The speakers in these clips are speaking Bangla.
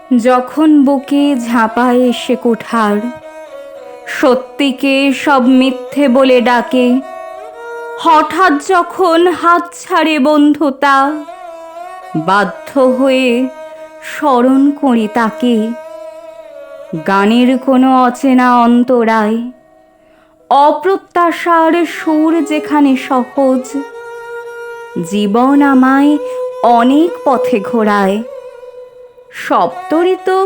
যখন বুকে ঝাঁপায় এসে কুঠার, সত্যিকে সব মিথ্যে বলে ডাকে, হঠাৎ যখন হাত ছাড়ে বন্ধুতা, বাধ্য হয়ে স্মরণ করি তাকে। গানের কোনো অচেনা অন্তরায়, অপ্রত্যাশার সুর যেখানে সহজ, জীবন আমায় অনেক পথে ঘোরায়। সপ্তরী তো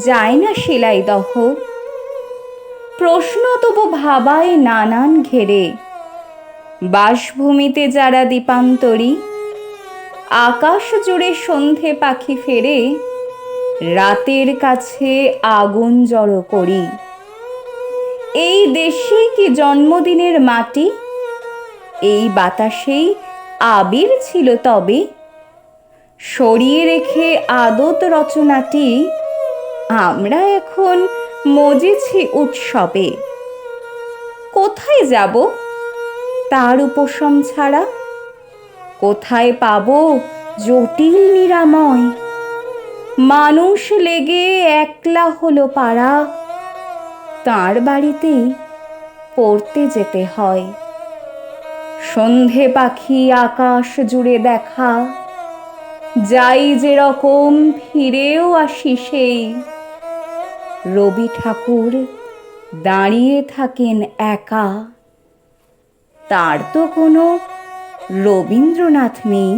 যায় না সেলাই দহ, প্রশ্ন তবু ভাবায় নানান ঘেরে। বাসভূমিতে যারা দীপান্তরী, আকাশ জুড়ে সন্ধে পাখি ফেরে, রাতের কাছে আগুন জড়ো করি। এই দেশে কি জন্মদিনের মাটি, এই বাতাসেই আবির ছিল তবে। সরিয়ে রেখে আদত রচনাটি, আমরা এখন মজেছি উৎসবে। কোথায় যাব তার উপশম ছাড়া, কোথায় পাব জটিল নিরাময়? মানুষ লেগে একলা হলো পাড়া, তাঁর বাড়িতেই পড়তে যেতে হয়। সন্ধে পাখি আকাশ জুড়ে দেখা, যাই যেরকম ফিরেও আসি সেই। রবি ঠাকুর দাঁড়িয়ে থাকেন একা, তার তো কোনো রবীন্দ্রনাথ নেই।